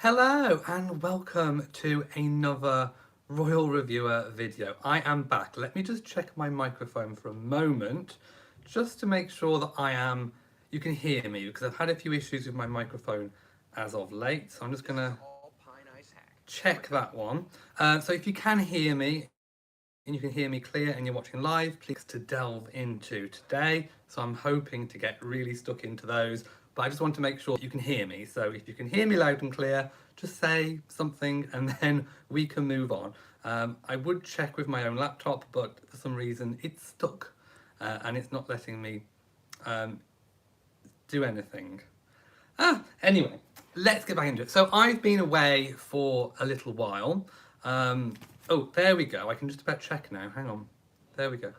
Hello and welcome to another Royal Reviewer video. I am back. Let me just check my microphone for a moment just to make sure that you can hear me, because I've had a few issues with my microphone as of late. So I'm just gonna check that one. So if you can hear me and you can hear me clear and you're watching live, please to delve into today. So I'm hoping to get really stuck into those, but I just want to make sure you can hear me. So if you can hear me loud and clear, just say something and then we can move on. I would check with my own laptop, but for some reason it's stuck and it's not letting me do anything. Anyway, let's get back into it. So I've been away for a little while. Oh, there we go. I can just about check now. Hang on. There we go.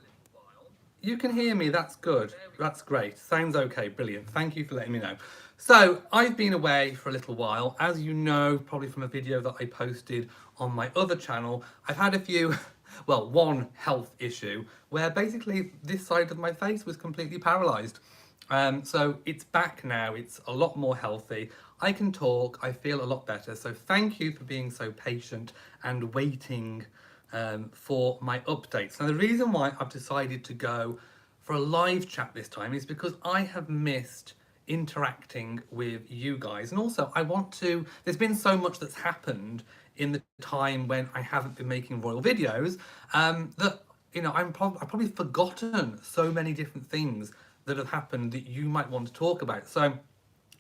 You can hear me. That's good. That's great. Sounds okay. Brilliant. Thank you for letting me know. So I've been away for a little while. As you know, probably from a video that I posted on my other channel, I've had a few, well, one health issue where basically this side of my face was completely paralysed. So it's back now. It's a lot more healthy. I can talk. I feel a lot better. So thank you for being so patient and waiting for my updates. Now, the reason why I've decided to go for a live chat this time is because I have missed interacting with you guys. And also there's been so much that's happened in the time when I haven't been making royal videos that, I've probably forgotten so many different things that have happened that you might want to talk about. So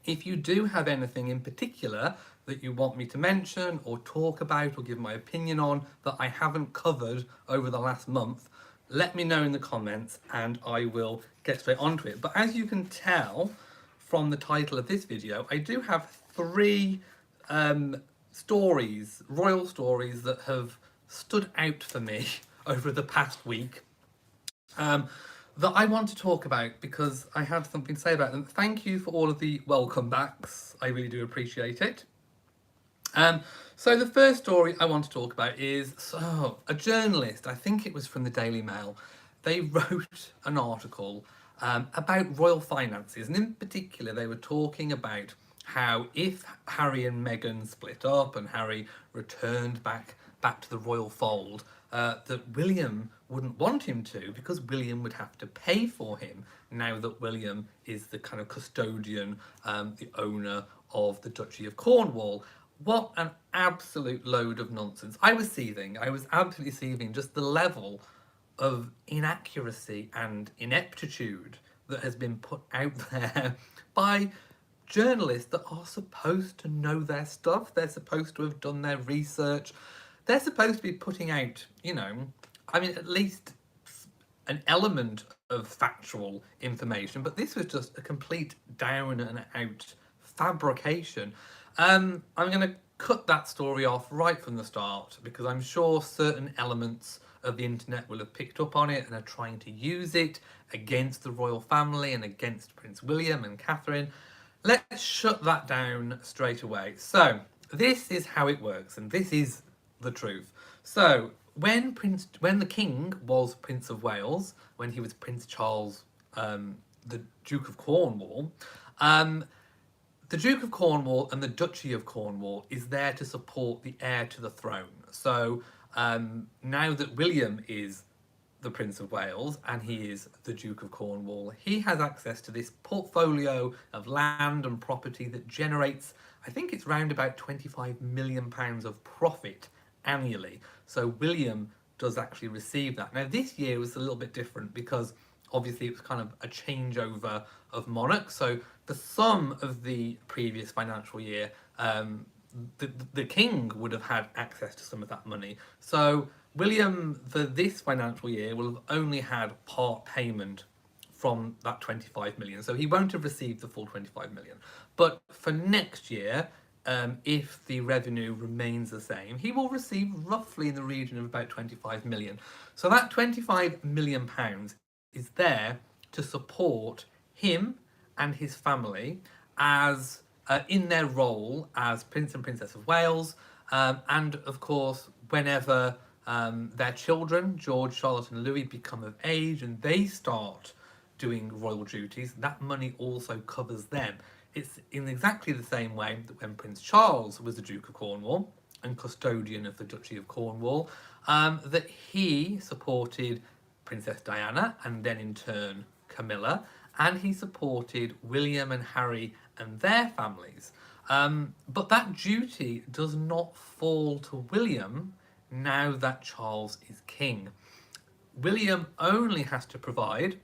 if you do have anything in particular that you want me to mention or talk about or give my opinion on that I haven't covered over the last month, let me know in the comments and I will get straight onto it. But as you can tell from the title of this video, I do have three royal stories that have stood out for me over the past week. That I want to talk about because I have something to say about them. Thank you for all of the welcome backs. I really do appreciate it. So the first story I want to talk about is a journalist, I think it was from the Daily Mail, they wrote an article about royal finances, and in particular they were talking about how if Harry and Meghan split up and Harry returned back to the royal fold, that William wouldn't want him to, because William would have to pay for him now that William is the kind of custodian, the owner of the Duchy of Cornwall. What an absolute load of nonsense. I was seething. I was absolutely seething. Just the level of inaccuracy and ineptitude that has been put out there by journalists that are supposed to know their stuff. They're supposed to have done their research. They're supposed to be putting out, at least an element of factual information, but this was just a complete down and out fabrication. I'm going to cut that story off right from the start because I'm sure certain elements of the internet will have picked up on it and are trying to use it against the royal family and against Prince William and Catherine. Let's shut that down straight away. So this is how it works, and this is the truth. So when the king was Prince of Wales, when he was Prince Charles, the Duke of Cornwall, the Duke of Cornwall and the Duchy of Cornwall is there to support the heir to the throne. So now that William is the Prince of Wales and he is the Duke of Cornwall, he has access to this portfolio of land and property that generates, I think it's round about £25 million of profit annually. So William does actually receive that. Now this year was a little bit different because obviously it was kind of a changeover of monarch. So the sum of the previous financial year, the king would have had access to some of that money. So William, for this financial year, will have only had part payment from that 25 million. So he won't have received the full 25 million. But for next year, if the revenue remains the same, he will receive roughly in the region of about 25 million. So that 25 million pounds is there to support him and his family as in their role as Prince and Princess of Wales, and of course whenever their children, George, Charlotte and Louis, become of age and they start doing royal duties, that money also covers them. It's in exactly the same way that when Prince Charles was the Duke of Cornwall and custodian of the Duchy of Cornwall, that he supported Princess Diana and then in turn Camilla, and he supported William and Harry and their families. But that duty does not fall to William now that Charles is king. William only has to provide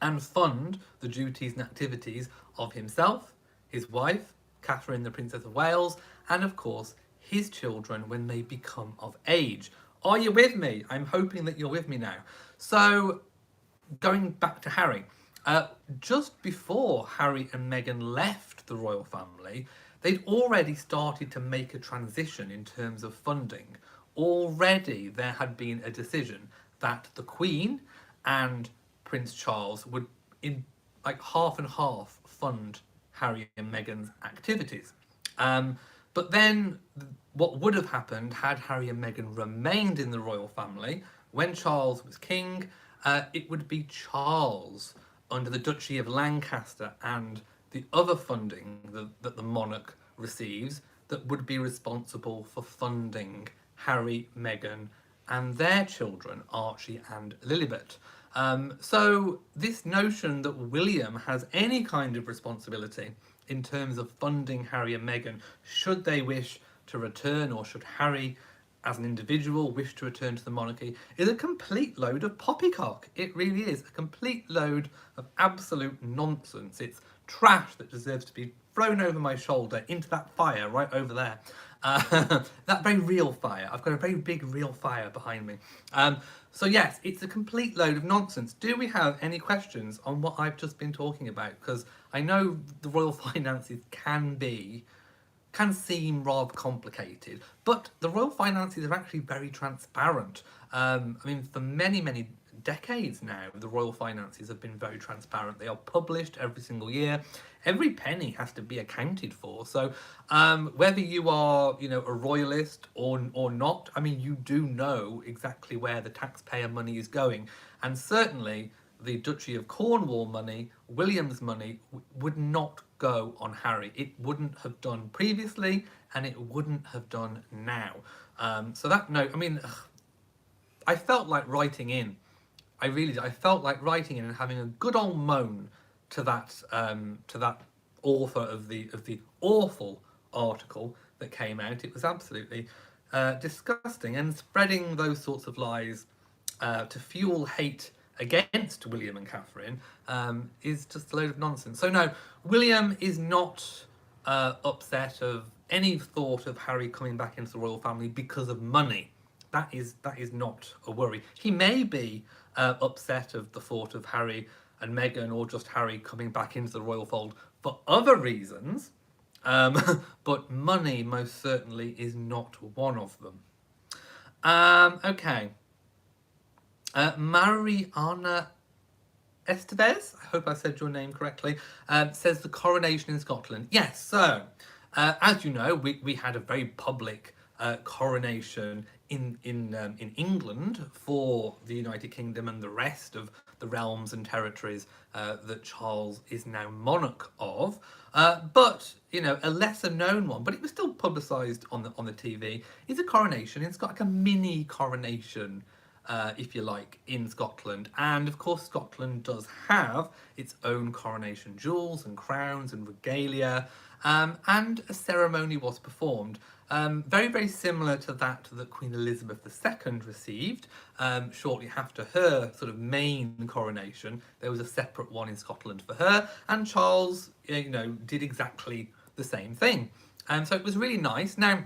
and fund the duties and activities of himself, his wife, Catherine, the Princess of Wales, and of course his children when they become of age. Are you with me? I'm hoping that you're with me now. So, going back to Harry, just before Harry and Meghan left the royal family, they'd already started to make a transition in terms of funding. Already there had been a decision that the Queen and Prince Charles would, in like half and half, fund Harry and Meghan's activities. But then, what would have happened had Harry and Meghan remained in the royal family when Charles was king? It would be Charles, under the Duchy of Lancaster and the other funding that the monarch receives, that would be responsible for funding Harry, Meghan, and their children, Archie and Lilibet. So this notion that William has any kind of responsibility in terms of funding Harry and Meghan, should they wish to return, or should Harry as an individual wish to return to the monarchy, is a complete load of poppycock. It really is a complete load of absolute nonsense. It's trash that deserves to be thrown over my shoulder into that fire right over there. That very real fire. I've got a very big real fire behind me. So yes, it's a complete load of nonsense. Do we have any questions on what I've just been talking about? Because I know the royal finances can seem rather complicated, but the royal finances are actually very transparent. I mean, for many, many decades now, the royal finances have been very transparent. They are published every single year. Every penny has to be accounted for. So whether you are, a royalist or not, I mean, you do know exactly where the taxpayer money is going. And certainly the Duchy of Cornwall money, William's money, would not go on Harry. It wouldn't have done previously, and it wouldn't have done now. So that note, I mean, I felt like writing in. I really did. I felt like writing in and having a good old moan to that author of the awful article that came out. It was absolutely disgusting, and spreading those sorts of lies to fuel hate against William and Catherine is just a load of nonsense. So no, William is not upset of any thought of Harry coming back into the royal family because of money. That is not a worry. He may be upset of the thought of Harry and Meghan, or just Harry coming back into the royal fold for other reasons, but money most certainly is not one of them. Okay. Mariana Estevez, I hope I said your name correctly, says the coronation in Scotland. Yes, so as you know, we had a very public coronation in England for the United Kingdom and the rest of the realms and territories that Charles is now monarch of. But a lesser known one, but it was still publicised on the TV, is a coronation. It's got like a mini coronation, if you like, in Scotland. And of course, Scotland does have its own coronation jewels and crowns and regalia, and a ceremony was performed. Very, very similar to that Queen Elizabeth II received shortly after her sort of main coronation. There was a separate one in Scotland for her, and Charles, did exactly the same thing. So it was really nice. Now,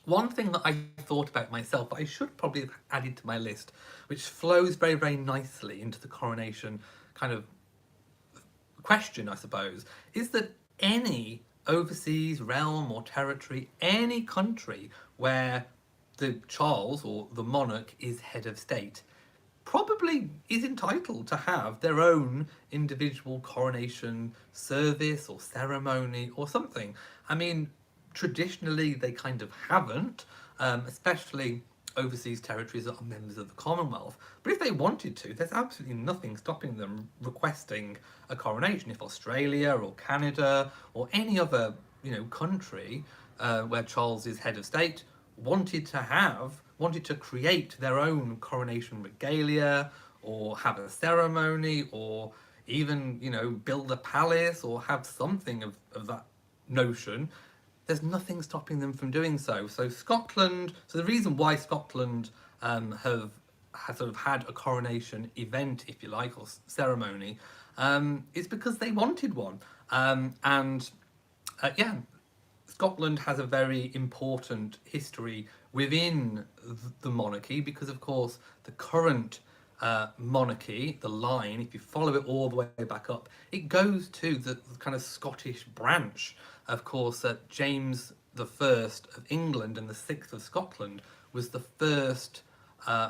one thing that I thought about myself, I should probably have added to my list, which flows very, very nicely into the coronation kind of question, I suppose, is that any overseas realm or territory, any country where the Charles or the monarch is head of state, probably is entitled to have their own individual coronation service or ceremony or something. I mean, traditionally they kind of haven't, especially overseas territories that are members of the Commonwealth. But if they wanted to, there's absolutely nothing stopping them requesting a coronation. If Australia or Canada or any other, country where Charles is head of state wanted to create their own coronation regalia or have a ceremony or even, build a palace or have something of that notion, there's nothing stopping them from doing so. So the reason why Scotland has sort of had a coronation event, if you like, or ceremony, is because they wanted one. Yeah, Scotland has a very important history within the monarchy because, of course, the current monarchy, the line, if you follow it all the way back up, it goes to the kind of Scottish branch. Of course, James the First of England and the Sixth of Scotland was the first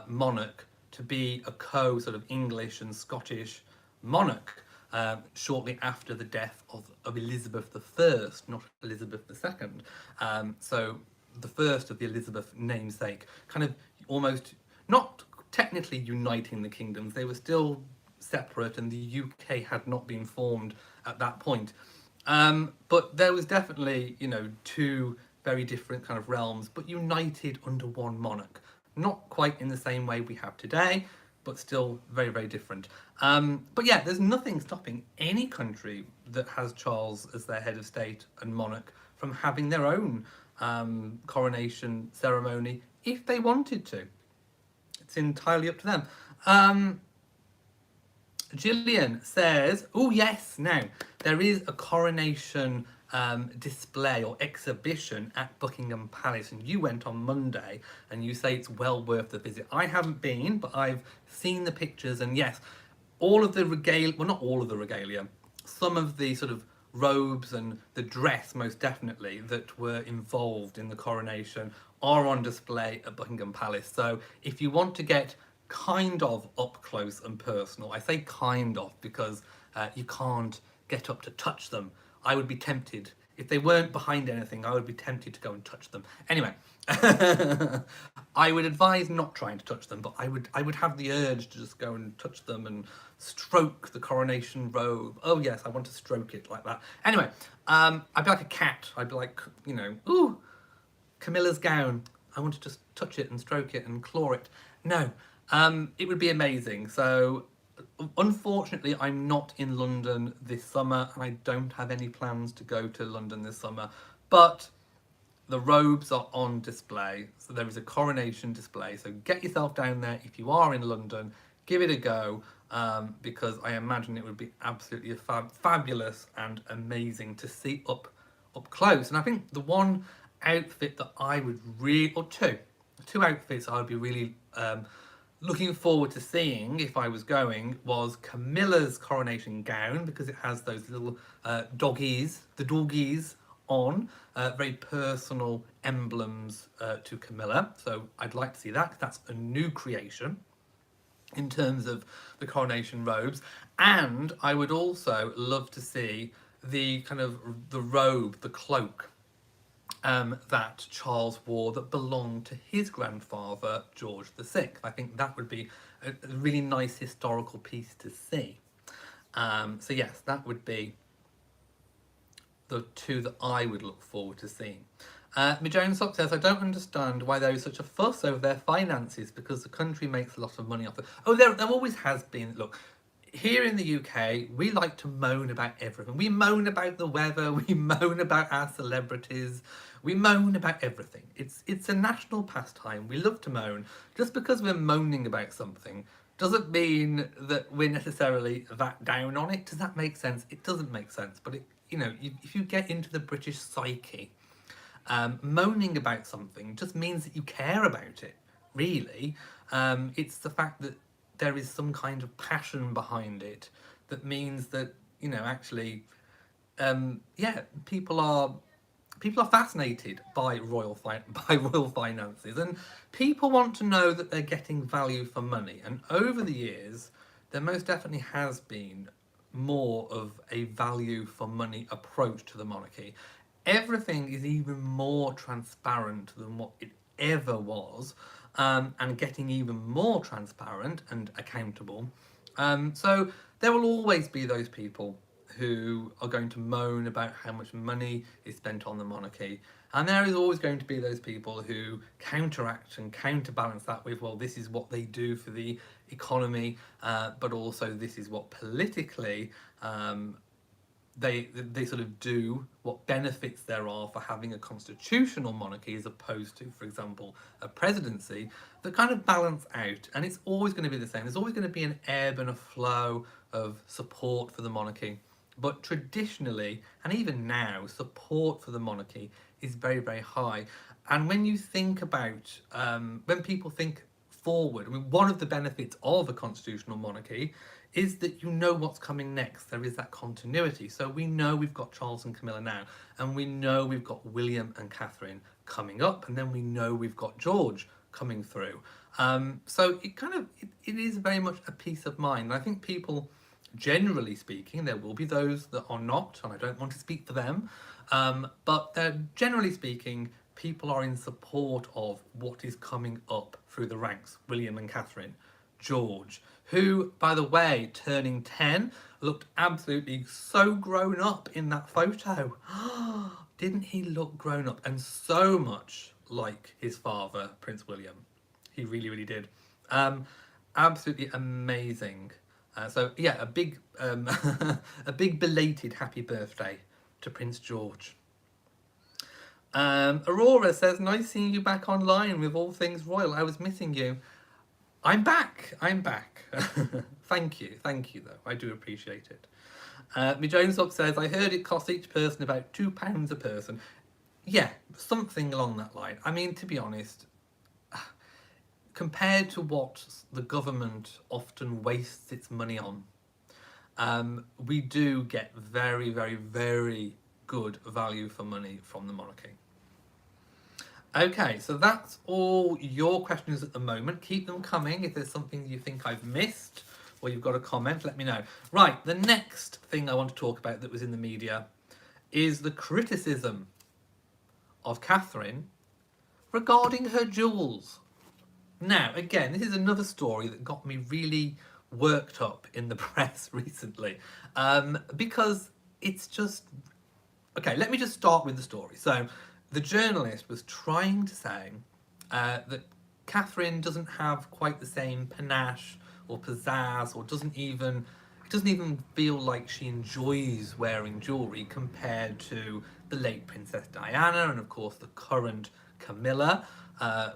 monarch to be a sort of English and Scottish monarch. Shortly after the death of Elizabeth I, not Elizabeth II. So the first of the Elizabeth namesake, kind of almost not technically uniting the kingdoms. They were still separate and the UK had not been formed at that point. But there was definitely, two very different kind of realms, but united under one monarch. Not quite in the same way we have today, but still very, very different. But yeah, there's nothing stopping any country that has Charles as their head of state and monarch from having their own coronation ceremony if they wanted to. It's entirely up to them. Gillian says, oh yes, now there is a coronation display or exhibition at Buckingham Palace, and you went on Monday and you say it's well worth the visit. I haven't been, but I've seen the pictures, and yes, all of the regalia, well, not all of the regalia, some of the sort of robes and the dress, most definitely, that were involved in the coronation are on display at Buckingham Palace. So if you want to get kind of up close and personal, I say kind of because you can't get up to touch them. I would be tempted. If they weren't behind anything, I would be tempted to go and touch them. Anyway, I would advise not trying to touch them, but I would have the urge to just go and touch them and stroke the coronation robe. Oh yes, I want to stroke it like that. Anyway, I'd be like a cat. I'd be like, ooh, Camilla's gown. I want to just touch it and stroke it and claw it. No, it would be amazing. So unfortunately, I'm not in London this summer and I don't have any plans to go to London this summer, but the robes are on display. So there is a coronation display. So get yourself down there if you are in London, give it a go, because I imagine it would be absolutely fabulous and amazing to see up close. And I think the one outfit that I would really, or two outfits I would be really looking forward to seeing if I was going was Camilla's coronation gown, because it has those little doggies on, very personal emblems to Camilla. So I'd like to see that, 'cause that's a new creation in terms of the coronation robes. And I would also love to see the kind of the robe, the cloak that Charles wore that belonged to his grandfather, George VI. I think that would be a really nice historical piece to see. So yes, that would be the two that I would look forward to seeing. Jones Sock says, I don't understand why there is such a fuss over their finances, because the country makes a lot of money off it. Oh, there always has been. Look, here in the UK, we like to moan about everything. We moan about the weather, we moan about our celebrities, we moan about everything. It's a national pastime. We love to moan. Just because we're moaning about something doesn't mean that we're necessarily that down on it. Does that make sense? It doesn't make sense. But if you get into the British psyche, moaning about something just means that you care about it, really. It's the fact that there is some kind of passion behind it that means that, actually, people are fascinated by royal finances, and people want to know that they're getting value for money. And over the years, there most definitely has been more of a value for money approach to the monarchy. Everything is even more transparent than what it ever was, and getting even more transparent and accountable. So there will always be those people who are going to moan about how much money is spent on the monarchy. And there is always going to be those people who counteract and counterbalance that with, well, this is what they do for the economy, but also this is what politically they sort of do, what benefits there are for having a constitutional monarchy as opposed to, for example, a presidency, that kind of balance out. And it's always going to be the same. There's always going to be an ebb and a flow of support for the monarchy. But traditionally, and even now, support for the monarchy is very, very high. And when you think about, when people think forward, I mean, one of the benefits of a constitutional monarchy is that you know what's coming next. There is that continuity. So we know we've got Charles and Camilla now, and we know we've got William and Catherine coming up, and then we know we've got George coming through. So it is very much a peace of mind. And I think people, generally speaking, there will be those that are not, and I don't want to speak for them, but they're generally speaking, people are in support of what is coming up through the ranks. William and Catherine, George, who, by the way, turning 10, looked absolutely so grown up in that photo. Didn't he look grown up? And so much like his father, Prince William. He really, really did. Absolutely amazing. So yeah, a big, a big belated happy birthday to Prince George. Aurora says, nice seeing you back online with all things royal. I was missing you. I'm back. Thank you though. I do appreciate it. Me Jones Up says, I heard it cost each person about £2 a person. Yeah, something along that line. I mean, to be honest, compared to what the government often wastes its money on, we do get very, very, very good value for money from the monarchy. Okay, so that's all your questions at the moment. Keep them coming. If there's something you think I've missed or you've got a comment, let me know. Right, the next thing I want to talk about that was in the media is the criticism of Catherine regarding her jewels. Now, again, this is another story that got me really worked up in the press recently, because it's just... Okay, let me just start with the story. So, the journalist was trying to say that Catherine doesn't have quite the same panache or pizzazz, or it doesn't even feel like she enjoys wearing jewellery compared to the late Princess Diana and, of course, the current Camilla,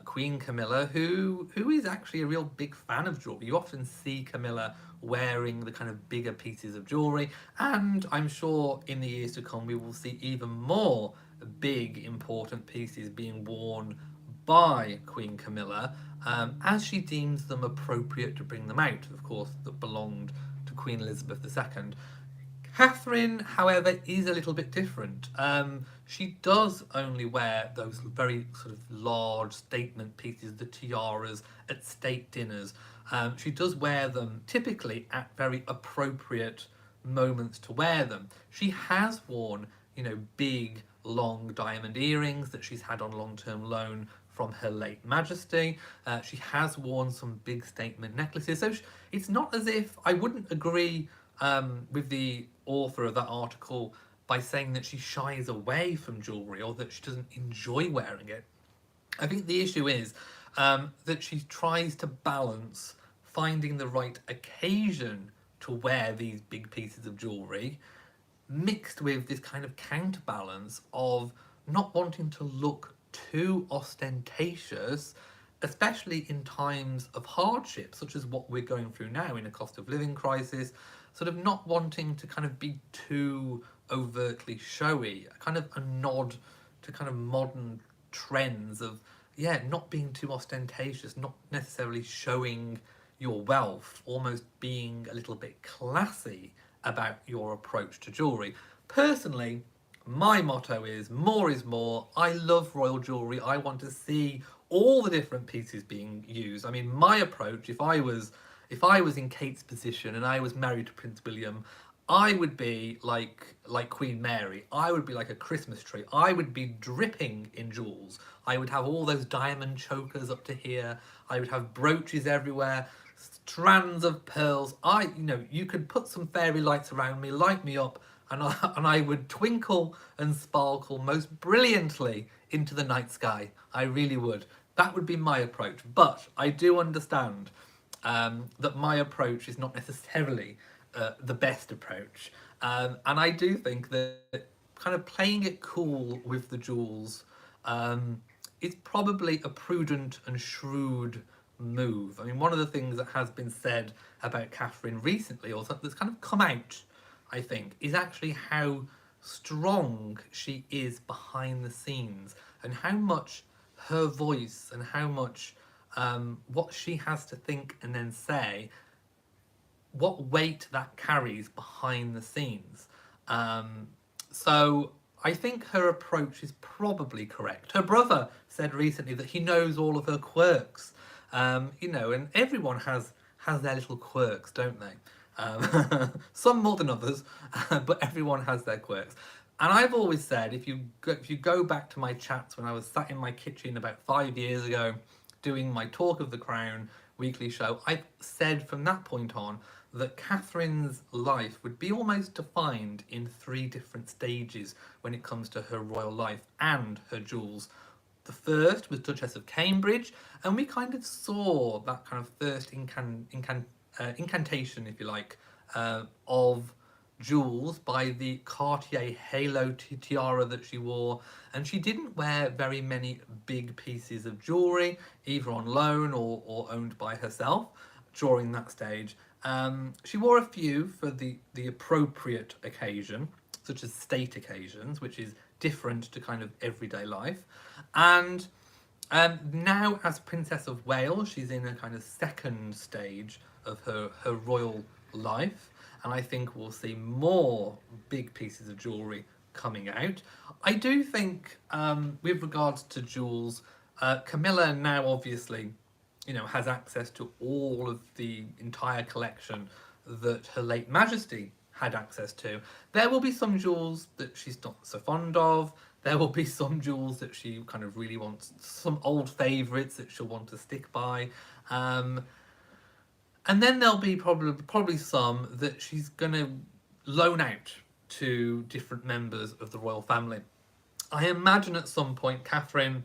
Queen Camilla, who is actually a real big fan of jewellery. You often see Camilla wearing the kind of bigger pieces of jewellery, and I'm sure in the years to come we will see even more big important pieces being worn by Queen Camilla, as she deems them appropriate to bring them out, of course, that belonged to Queen Elizabeth II. Catherine, however, is a little bit different. She does only wear those very sort of large statement pieces, the tiaras, at state dinners. She does wear them typically at very appropriate moments to wear them. She has worn, big, long diamond earrings that she's had on long-term loan from Her late Majesty. She has worn some big statement necklaces. So it's not as if... I wouldn't agree with the author of that article by saying that she shies away from jewellery or that she doesn't enjoy wearing it. I think the issue is that she tries to balance finding the right occasion to wear these big pieces of jewellery, mixed with this kind of counterbalance of not wanting to look too ostentatious, especially in times of hardship, such as what we're going through now in a cost of living crisis, sort of not wanting to kind of be too overtly showy, kind of a nod to kind of modern trends of, not being too ostentatious, not necessarily showing your wealth, almost being a little bit classy about your approach to jewellery. Personally, my motto is more. I love royal jewellery. I want to see all the different pieces being used. I mean, my approach, if I was in Kate's position and I was married to Prince William, I would be like Queen Mary. I would be like a Christmas tree. I would be dripping in jewels. I would have all those diamond chokers up to here. I would have brooches everywhere, strands of pearls. You could put some fairy lights around me, light me up, and I would twinkle and sparkle most brilliantly into the night sky. I really would. That would be my approach. But I do understand that my approach is not necessarily the best approach. And I do think that kind of playing it cool with the jewels is probably a prudent and shrewd move. I mean, one of the things that has been said about Catherine recently, or something that's kind of come out, I think, is actually how strong she is behind the scenes and how much her voice and how much what she has to think and then say, what weight that carries behind the scenes. So I think her approach is probably correct. Her brother said recently that he knows all of her quirks, and everyone has their little quirks, don't they? Some more than others, but everyone has their quirks. And I've always said, if you go back to my chats when I was sat in my kitchen about 5 years ago, doing my Talk of the Crown weekly show, I've said from that point on that Catherine's life would be almost defined in 3 different stages when it comes to her royal life and her jewels. The first was Duchess of Cambridge, and we kind of saw that kind of first incantation, if you like, of jewels by the Cartier halo tiara that she wore, and she didn't wear very many big pieces of jewellery, either on loan or owned by herself during that stage. She wore a few for the appropriate occasion, such as state occasions, which is different to kind of everyday life. And now, as Princess of Wales, she's in a kind of second stage of her royal life, and I think we'll see more big pieces of jewellery coming out. I do think, with regards to jewels, Camilla now obviously, has access to all of the entire collection that Her late Majesty had access to. There will be some jewels that she's not so fond of. There will be some jewels that she kind of really wants, some old favourites that she'll want to stick by. And then there'll be probably some that she's going to loan out to different members of the royal family. I imagine at some point Catherine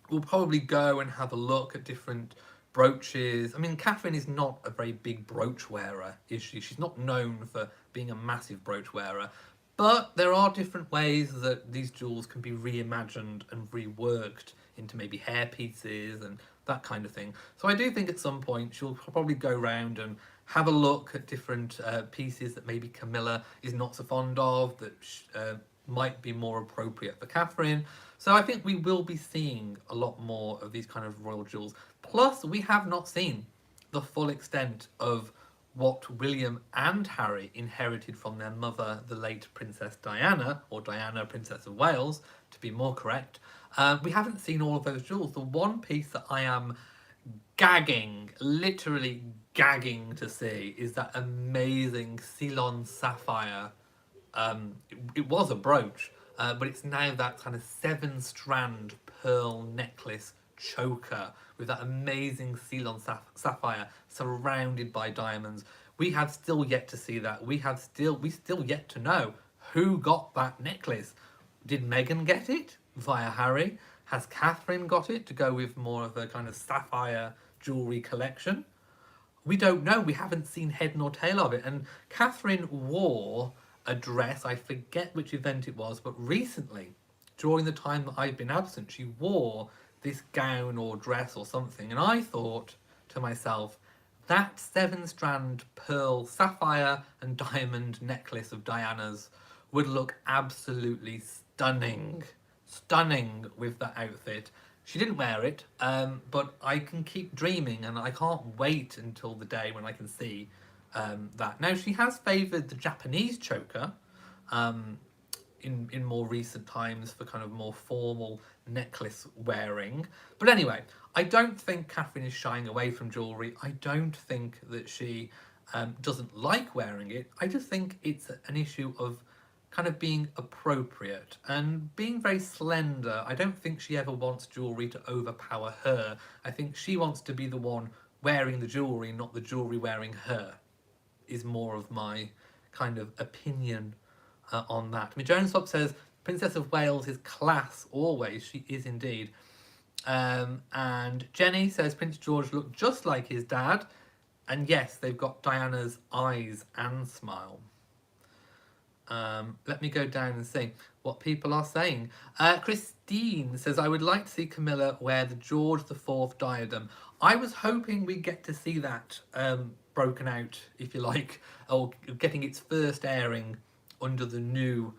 will probably go and have a look at different brooches. I mean, Catherine is not a very big brooch wearer, is she? She's not known for being a massive brooch wearer. But there are different ways that these jewels can be reimagined and reworked into maybe hair pieces and that kind of thing. So I do think at some point she'll probably go around and have a look at different pieces that maybe Camilla is not so fond of, that might be more appropriate for Catherine. So I think we will be seeing a lot more of these kind of royal jewels. Plus, we have not seen the full extent of what William and Harry inherited from their mother, the late Princess Diana, or Diana, Princess of Wales, to be more correct. We haven't seen all of those jewels. The one piece that I am gagging, literally gagging to see is that amazing Ceylon sapphire. It was a brooch, but it's now that kind of 7-strand pearl necklace choker with that amazing Ceylon sapphire surrounded by diamonds. We have still yet to see that. We still yet to know who got that necklace. Did Meghan get it via Harry? Has Catherine got it to go with more of a kind of sapphire jewellery collection? We don't know. We haven't seen head nor tail of it. And Catherine wore a dress, I forget which event it was, but recently, during the time that I've been absent, she wore this gown or dress or something, and I thought to myself, that 7-strand pearl sapphire and diamond necklace of Diana's would look absolutely stunning with that outfit. She didn't wear it, but I can keep dreaming, and I can't wait until the day when I can see that. Now, she has favoured the Japanese choker in more recent times for kind of more formal necklace wearing. But anyway, I don't think Catherine is shying away from jewellery. I don't think that she doesn't like wearing it. I just think it's an issue of kind of being appropriate and being very slender. I don't think she ever wants jewellery to overpower her. I think she wants to be the one wearing the jewellery, not the jewellery wearing her, is more of my kind of opinion on that. I mean, Joan Swap says, Princess of Wales is class always. She is indeed. And Jenny says, Prince George looked just like his dad. And yes, they've got Diana's eyes and smile. Let me go down and see what people are saying. Christine says, I would like to see Camilla wear the George IV diadem. I was hoping we'd get to see that broken out, if you like, or getting its first airing under the new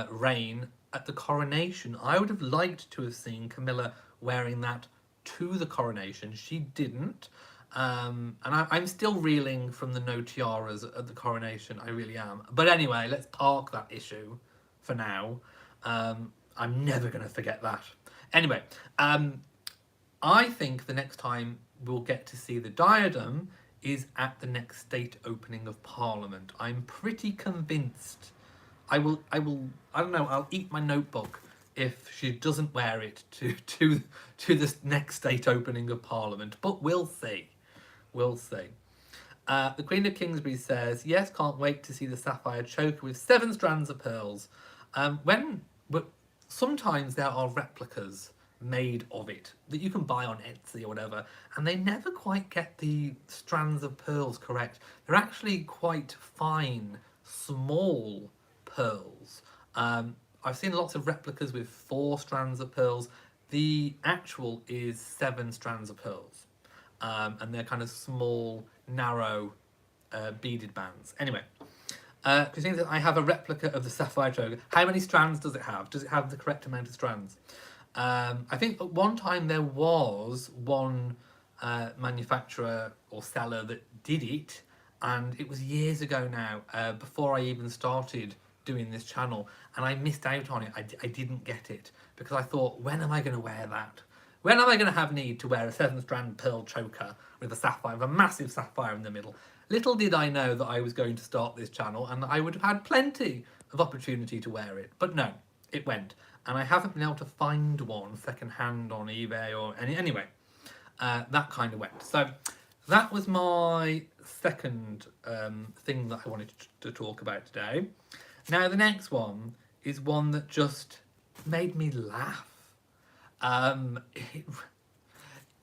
reign at the coronation. I would have liked to have seen Camilla wearing that to the coronation. She didn't. And I'm still reeling from the no tiaras at the coronation. I really am. But anyway, let's park that issue for now. I'm never going to forget that. Anyway, I think the next time we'll get to see the diadem is at the next state opening of Parliament. I'm pretty convinced. I don't know, I'll eat my notebook if she doesn't wear it to this next state opening of Parliament. But we'll see. We'll see. The Queen of Kingsbury says, yes, can't wait to see the sapphire choker with 7 strands of pearls. Sometimes there are replicas made of it that you can buy on Etsy or whatever, and they never quite get the strands of pearls correct. They're actually quite fine, small pearls. I've seen lots of replicas with 4 strands of pearls. The actual is 7 strands of pearls. And they're kind of small, narrow, beaded bands. Anyway, Christine says, I have a replica of the sapphire choker. How many strands does it have? Does it have the correct amount of strands? I think at one time there was one manufacturer or seller that did it, and it was years ago now, before I even started doing this channel, and I missed out on it. I didn't get it because I thought, when am I going to wear that? When am I going to have need to wear a 7-strand pearl choker with a sapphire, with a massive sapphire in the middle? Little did I know that I was going to start this channel and I would have had plenty of opportunity to wear it. But no, it went. And I haven't been able to find one second-hand on eBay or anyway. That kind of went. So that was my second thing that I wanted to talk about today. Now the next one is one that just made me laugh. It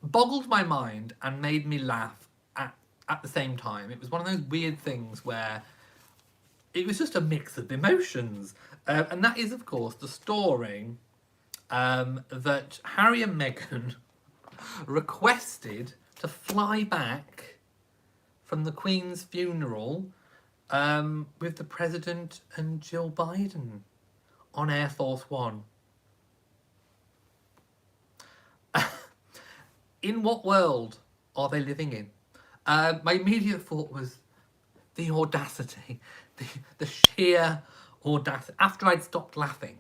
boggled my mind and made me laugh at the same time. It was one of those weird things where it was just a mix of emotions. And that is, of course, the story that Harry and Meghan requested to fly back from the Queen's funeral with the President and Jill Biden on Air Force One. In what world are they living in? My immediate thought was the audacity, the sheer audacity. After I'd stopped laughing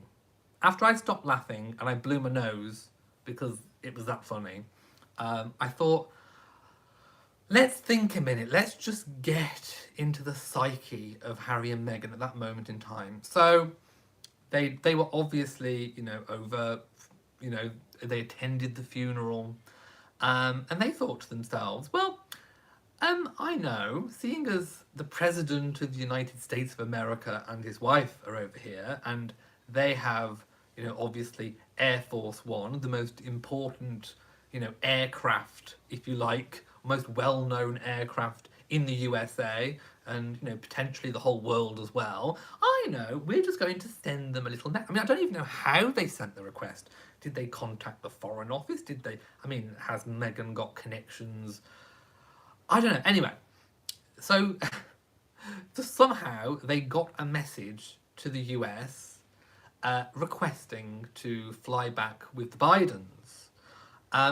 and I blew my nose because it was that funny, I thought, let's think a minute. Let's just get into the psyche of Harry and Meghan at that moment in time. So they were obviously, over, they attended the funeral. And they thought to themselves, well, I know, seeing as the President of the United States of America and his wife are over here, and they have, obviously Air Force One, the most important, aircraft, if you like, most well-known aircraft in the USA, and, potentially the whole world as well. I know, we're just going to send them a little... I mean, I don't even know how they sent the request. Did they contact the Foreign Office? Has Meghan got connections? I don't know. Anyway, so somehow they got a message to the US requesting to fly back with the Bidens.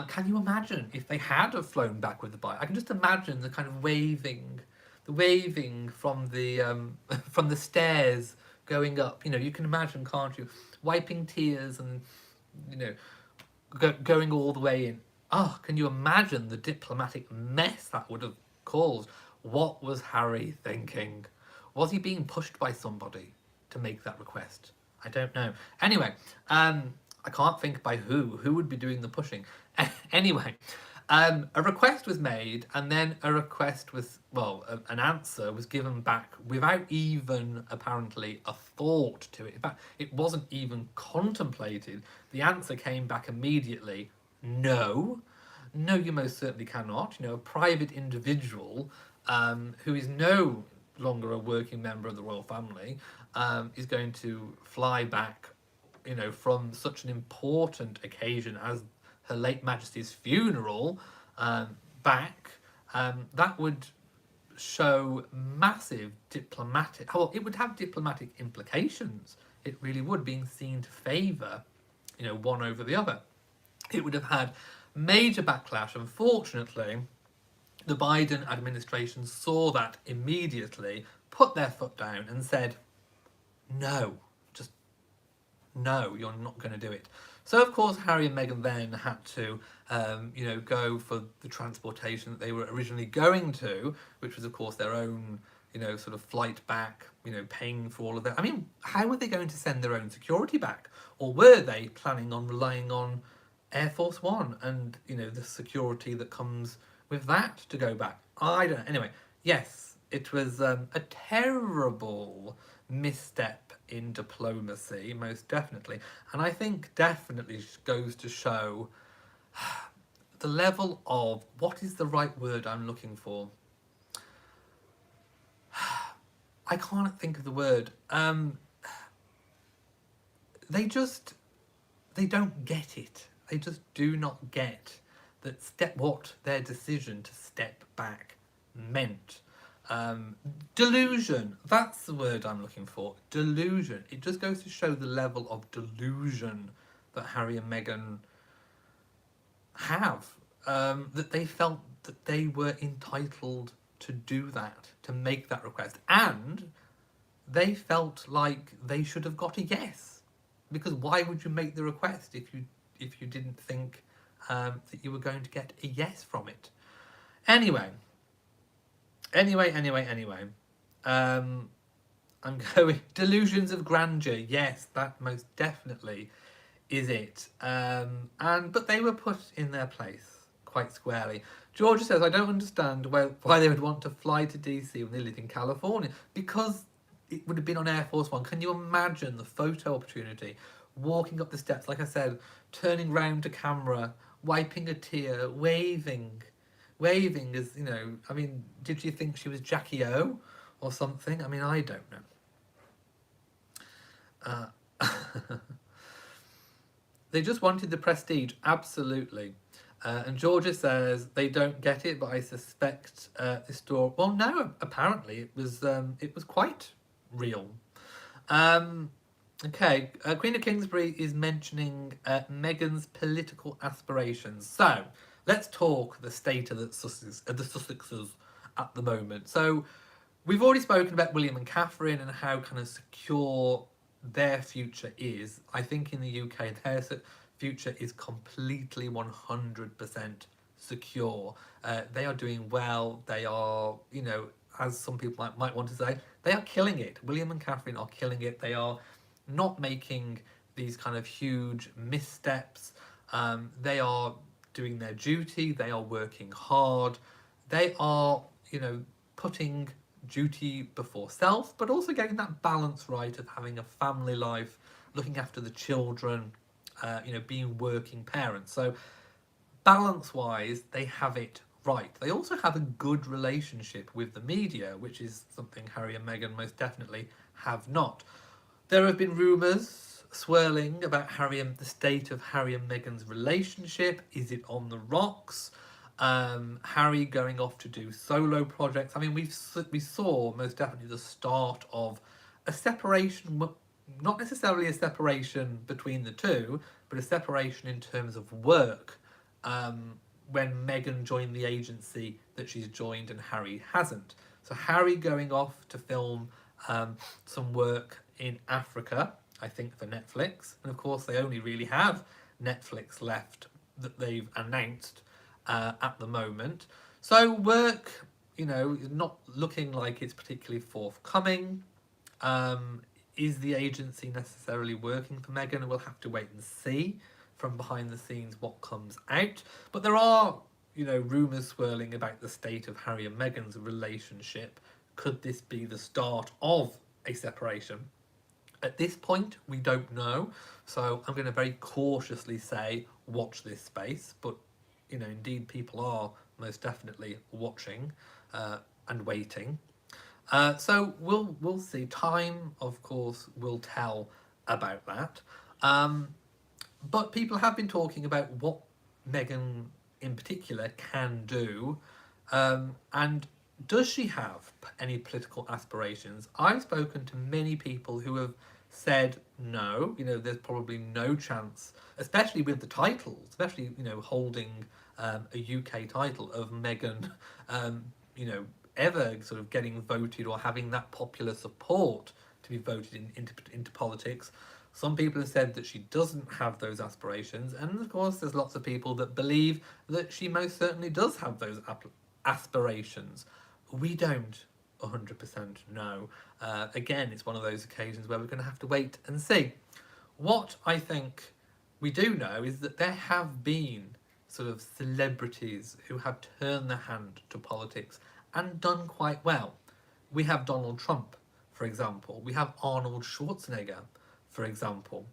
Can you imagine if they had have flown back with the Bidens? I can just imagine the kind of waving from the stairs going up. You can imagine, can't you? Wiping tears and, going all the way in. Oh, can you imagine the diplomatic mess that would have caused? What was Harry thinking? Was he being pushed by somebody to make that request? I don't know. Anyway, I can't think by who. Who would be doing the pushing? Anyway, a request was made, and then a request was, well, an answer was given back without even apparently a thought to it. In fact, it wasn't even contemplated. The answer came back immediately. No. No, you most certainly cannot. You know, a private individual who is no longer a working member of the royal family is going to fly back, you know, from such an important occasion as Her late Majesty's funeral back. That would show massive diplomatic. Well, it would have diplomatic implications. It really would, being seen to favour, you know, one over the other. It would have had major backlash. Unfortunately, the Biden administration saw that immediately, put their foot down, and said, "No, just no, you're not going to do it." So, of course, Harry and Meghan then had to, you know, go for the transportation that they were originally going to, which was, of course, their own, you know, sort of flight back, you know, paying for all of that. I mean, how were they going to send their own security back? Or were they planning on relying on Air Force One and, you know, the security that comes with that to go back? I don't know. Anyway, yes, it was a terrible misstep in diplomacy, most definitely. And I think definitely goes to show the level of, what is the right word I'm looking for? I can't think of the word. They don't get it. They just do not get what their decision to step back meant. Delusion, that's the word I'm looking for. Delusion. It just goes to show the level of delusion that Harry and Meghan have. That they felt that they were entitled to do that, to make that request. And they felt like they should have got a yes. Because why would you make the request if you didn't think that you were going to get a yes from it? Anyway. I'm going delusions of grandeur. Yes, that most definitely is it. But they were put in their place quite squarely. Georgia says, I don't understand why they would want to fly to DC when they live in California, because it would have been on Air Force One. Can you imagine the photo opportunity? Walking up the steps, like I said, turning round to camera, wiping a tear, waving as, you know, I mean, did you think she was Jackie O or something? I mean, I don't know. They just wanted the prestige, absolutely. And Georgia says they don't get it, but I suspect this story. Well, no, apparently it was quite real. Okay, Queen of Kingsbury is mentioning Meghan's political aspirations. So let's talk the state of the Sussexes at the moment. So we've already spoken about William and Catherine and how kind of secure their future is. I think in the UK, their future is completely 100% secure. They are doing well. They are, you know, as some people might want to say, they are killing it. William and Catherine are killing it. They are not making these kind of huge missteps. They are doing their duty. They are working hard. They are, you know, putting duty before self, but also getting that balance right of having a family life, looking after the children, you know, being working parents. So balance-wise, they have it right. They also have a good relationship with the media, which is something Harry and Meghan most definitely have not. There have been rumours swirling about the state of Harry and Meghan's relationship. Is it on the rocks? Harry going off to do solo projects. I mean, we saw most definitely the start of a separation, not necessarily a separation between the two, but a separation in terms of work. When Meghan joined the agency that she's joined and Harry hasn't. So Harry going off to film some work in Africa, I think, for Netflix. And of course, they only really have Netflix left that they've announced at the moment. So work, not looking like it's particularly forthcoming. Is the agency necessarily working for Meghan? We'll have to wait and see from behind the scenes what comes out. But there are, rumours swirling about the state of Harry and Meghan's relationship. Could this be the start of a separation? At this point, we don't know. So I'm going to very cautiously say, watch this space. But, indeed, people are most definitely watching and waiting. So we'll see. Time, of course, will tell about that. But people have been talking about what Meghan in particular can do, and does she have any political aspirations? I've spoken to many people who have said no. There's probably no chance, especially with the titles, especially holding a UK title, of Meghan, ever sort of getting voted or having that popular support to be voted into politics. Some people have said that she doesn't have those aspirations, and of course there's lots of people that believe that she most certainly does have those aspirations. We don't 100% know. Again, it's one of those occasions where we're going to have to wait and see. What I think we do know is that there have been sort of celebrities who have turned their hand to politics and done quite well. We have Donald Trump, for example. We have Arnold Schwarzenegger, for example.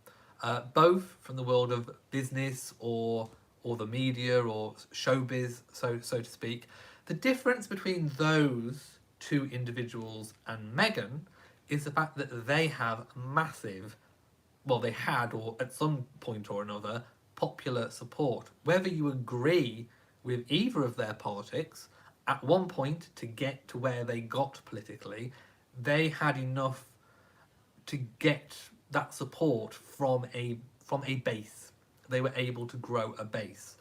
Both from the world of business or the media or showbiz, so to speak. The difference between those two individuals and Meghan is the fact that they have massive, well, they had, or at some point or another, popular support. Whether you agree with either of their politics, at one point, to get to where they got politically, they had enough to get that support from a base. They were able to grow a base.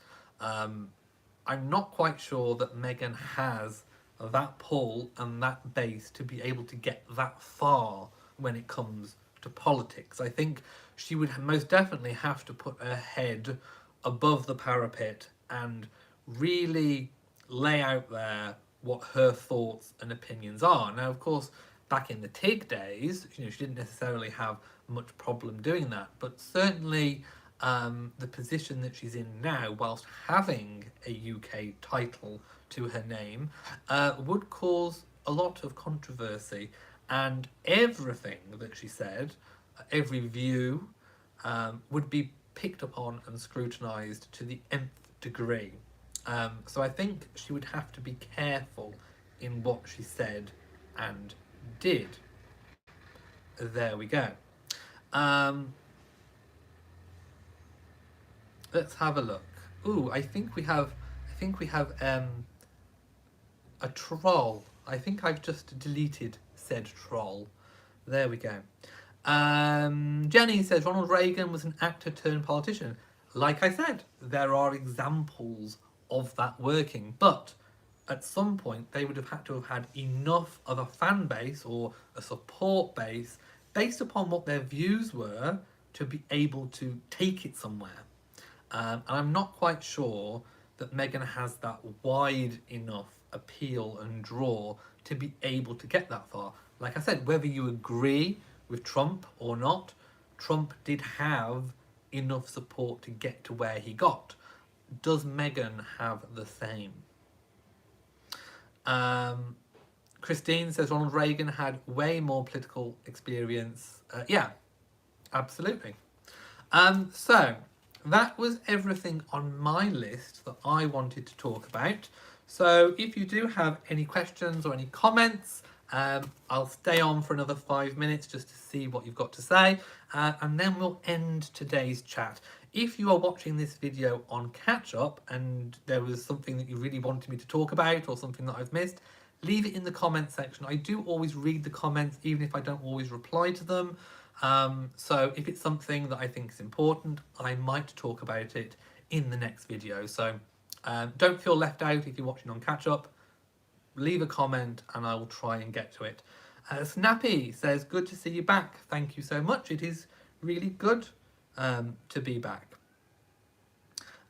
I'm not quite sure that Meghan has that pull and that base to be able to get that far when it comes to politics. I think she would most definitely have to put her head above the parapet and really lay out there what her thoughts and opinions are. Now, of course, back in the TIG days, she didn't necessarily have much problem doing that, but certainly the position that she's in now, whilst having a UK title to her name, would cause a lot of controversy, and everything that she said, every view, would be picked upon and scrutinised to the nth degree. So I think she would have to be careful in what she said and did. There we go. Let's have a look. Ooh, I think we have a troll. I think I've just deleted said troll. There we go. Jenny says Ronald Reagan was an actor turned politician. Like I said, there are examples of that working, but at some point they would have had to have had enough of a fan base or a support base based upon what their views were to be able to take it somewhere. And I'm not quite sure that Meghan has that wide enough appeal and draw to be able to get that far. Like I said, whether you agree with Trump or not, Trump did have enough support to get to where he got. Does Meghan have the same? Christine says Ronald Reagan had way more political experience. Yeah, absolutely. So that was everything on my list that I wanted to talk about. So if you do have any questions or any comments, I'll stay on for another 5 minutes just to see what you've got to say, and then we'll end today's chat. If you are watching this video on catch up and there was something that you really wanted me to talk about or something that I've missed, leave it in the comments section. I do always read the comments, even if I don't always reply to them. So if it's something that I think is important, I might talk about it in the next video. So don't feel left out if you're watching on catch up. Leave a comment and I will try and get to it. Snappy says, good to see you back. Thank you so much. It is really good to be back.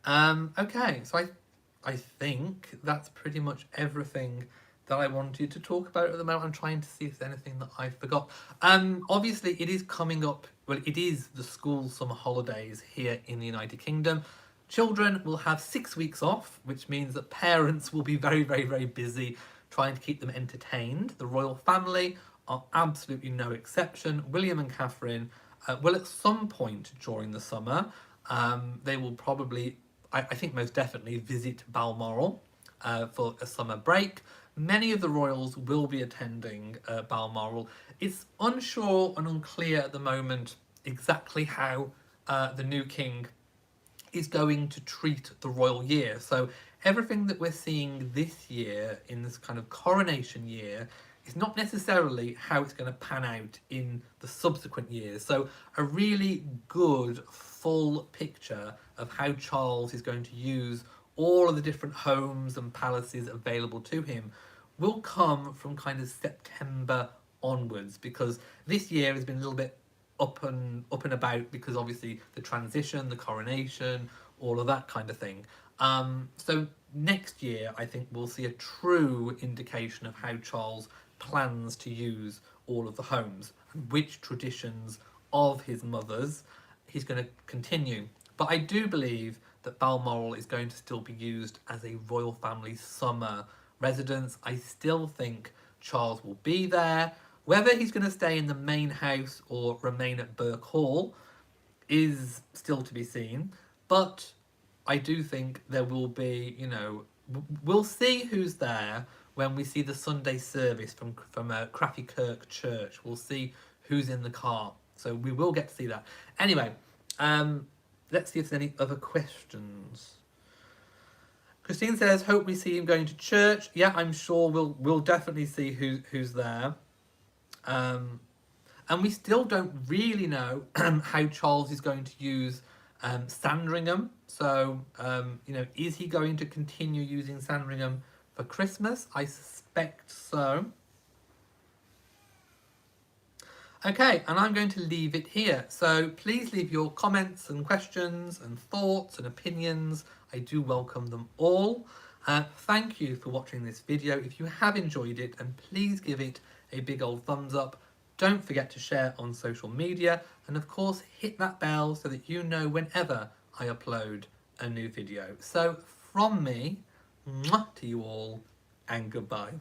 Okay, so I think that's pretty much everything that I wanted to talk about at the moment. I'm trying to see if there's anything that I forgot. Obviously, it is coming up. Well, it is the school summer holidays here in the United Kingdom. Children will have 6 weeks off, which means that parents will be very, very, very busy trying to keep them entertained. The royal family are absolutely no exception. William and Catherine will at some point during the summer, they will probably, I think most definitely, visit Balmoral for a summer break. Many of the royals will be attending Balmoral. It's unsure and unclear at the moment exactly how the new king is going to treat the royal year. So everything that we're seeing this year in this kind of coronation year is not necessarily how it's going to pan out in the subsequent years. So a really good full picture of how Charles is going to use all of the different homes and palaces available to him will come from kind of September onwards, because this year has been a little bit up and about, because obviously the transition, the coronation, all of that kind of thing. So next year, I think we'll see a true indication of how Charles plans to use all of the homes and which traditions of his mother's he's going to continue. But I do believe that Balmoral is going to still be used as a royal family summer residence. I still think Charles will be there. Whether he's going to stay in the main house or remain at Burke Hall is still to be seen. But I do think there will be, we'll see who's there when we see the Sunday service from Crappy Kirk Church. We'll see who's in the car. So we will get to see that. Anyway, let's see if there's any other questions. Christine says, hope we see him going to church. Yeah, I'm sure we'll definitely see who's there. And we still don't really know how Charles is going to use Sandringham. So, is he going to continue using Sandringham for Christmas? I suspect so. Okay, and I'm going to leave it here. So please leave your comments and questions and thoughts and opinions. I do welcome them all. Thank you for watching this video. If you have enjoyed it, and please give it a big old thumbs up. Don't forget to share on social media, and of course hit that bell so that you know whenever I upload a new video. So from me, mwah to you all, and goodbye.